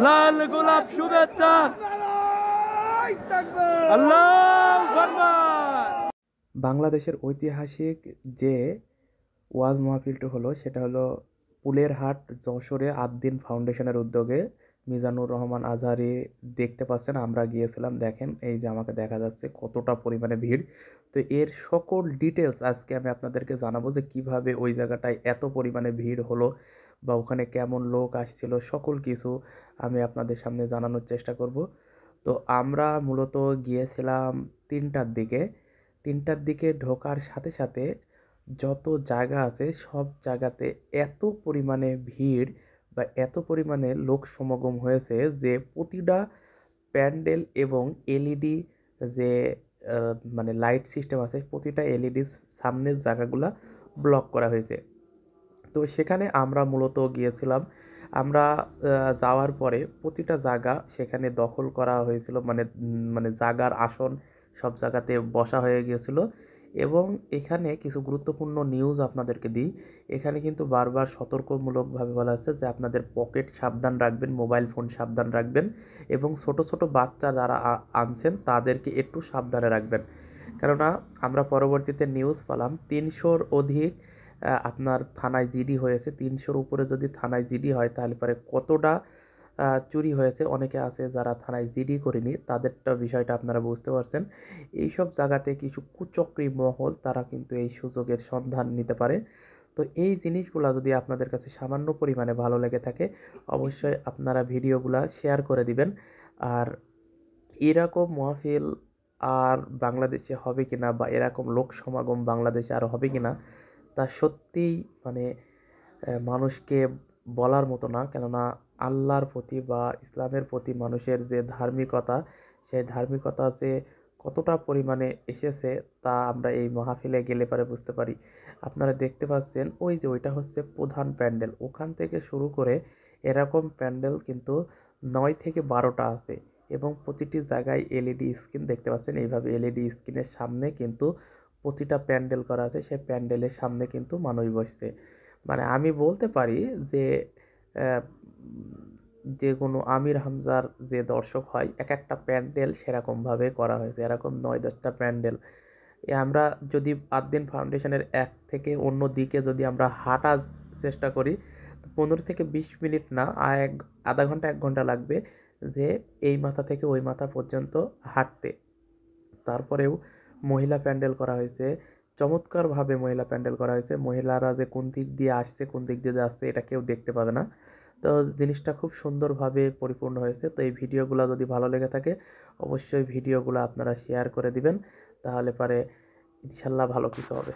লাল গোলাপ শুভেচ্ছা। আল্লাহু আকবার। বাংলাদেশের ঐতিহাসিক যে ওয়াজ মাহফিলটা হলো সেটা হলো পুলের হাট যশোরে আদ্দিন ফাউন্ডেশনের উদ্যোগে। মিজানুর রহমান আজহারি দেখতে পাচ্ছেন, আমরা গিয়েছিলাম। দেখেন এই যে আমাকে দেখা যাচ্ছে কতটা পরিমাণে ভিড়। তো এর সকল ডিটেলস আজকে আমি আপনাদেরকে জানাবো যে কিভাবে ওই জায়গাটায় এত পরিমাণে ভিড় হলো বা ওখানে কেমন লোক আসছিল, সকল কিছু আমি আপনাদের সামনে জানানোর চেষ্টা করব। তো আমরা মূলত গিয়েছিলাম 3টার দিকে। 3টার দিকে ঢোকার সাথে সাথে যত জায়গা আছে সব জায়গাতে এত পরিমাণে ভিড় বা এত পরিমাণে লোক সমাগম হয়েছে যে প্রতিটা প্যান্ডেল এবং এলইডি যে মানে লাইট সিস্টেম আছে প্রতিটা এলইডি সামনের জায়গাগুলা ব্লক করা হয়েছে। তো সেখানে আমরা মূলত গিয়েছিলাম। আমরা যাওয়ার পরে প্রতিটা জায়গা সেখানে দখল করা হয়েছিল, মানে জায়গার আসন সব জায়গাতে বসা হয়ে গিয়েছিল। এবং এখানে কিছু গুরুত্বপূর্ণ নিউজ আপনাদেরকে দিই। এখানে কিন্তু বারবার সতর্কমূলকভাবে বলা হচ্ছে যে আপনাদের পকেট সাবধান রাখবেন, মোবাইল ফোন সাবধান রাখবেন এবং ছোট ছোট বাচ্চা যারা আনছেন তাদেরকে একটু সাবধানে রাখবেন। কেননা আমরা পরবর্তীতে নিউজ পেলাম 300-র অধিক আপনার থানায় জিডি হয়েছে। 300-র উপরে যদি থানায় জিডি হয় তাহলে পরে কতটা চুরি হয়েছে। অনেকে আছে যারা থানায় জিডি করেনি, তাদেরটা বিষয়টা আপনারা বুঝতে পারছেন। এইসব জায়গাতে কিছু কুচক্রী মহল তারা কিন্তু এই সুযোগের সন্ধান নিতে পারে। তো এই জিনিসগুলা যদি আপনাদের কাছে সামান্য পরিমাণে ভালো লেগে থাকে অবশ্যই আপনারা ভিডিওগুলা শেয়ার করে দিবেন। আর এরকম মাহফিল আর বাংলাদেশে হবে কিনা বা এরকম লোক সমাগম বাংলাদেশে আর হবে কিনা তা সত্যিই মানে মানুষকে বলার মতো না। কেননা আল্লাহর প্রতি বা ইসলামের প্রতি মানুষের যে ধার্মিকতা, সেই ধার্মিকতা যে কতটা পরিমাণে এসেছে তা আমরা এই মাহফিলে গেলে পরে বুঝতে পারি। আপনারা দেখতে পাচ্ছেন ওই যে ওইটা হচ্ছে প্রধান প্যান্ডেল, ওখান থেকে শুরু করে এরকম প্যান্ডেল কিন্তু 9 থেকে 12টা আছে এবং প্রতিটি জায়গায় এলইডি স্ক্রিন দেখতে পাচ্ছেন। এইভাবে এলইডি স্ক্রিনের সামনে কিন্তু প্রতিটা প্যান্ডেল করা আছে, সেই প্যান্ডেলের সামনে কিন্তু মানুষ বসছে। মানে আমি বলতে পারি যে আহ, যে কোনো আমির হামজার যে দর্শক হয় এক একটা প্যান্ডেল সেরকমভাবে করা হয়েছে, এরকম 9-10টা প্যান্ডেল। আমরা যদি আদ্দিন ফাউন্ডেশনের এক থেকে অন্য দিকে যদি আমরা হাঁটার চেষ্টা করি তো 15 থেকে 20 মিনিট না, আধা ঘন্টা 1 ঘন্টা লাগবে যে এই মাথা থেকে ওই মাথা পর্যন্ত হাঁটতে। তারপরেও মহিলা প্যান্ডেল করা হয়েছে, চমৎকারভাবে মহিলা প্যান্ডেল করা হয়েছে। মহিলারা যে কোন দিক দিয়ে আসছে কোন দিক দিয়ে যাচ্ছে এটা কেউ দেখতে পাবে না। তো জিনিসটা খুব সুন্দরভাবে পরিপূর্ণ হয়েছে। তো এই ভিডিওগুলো যদি ভালো লেগে থাকে অবশ্যই ভিডিওগুলো আপনারা শেয়ার করে দিবেন, তাহলে পরে ইনশাল্লাহ ভালো কিছু হবে।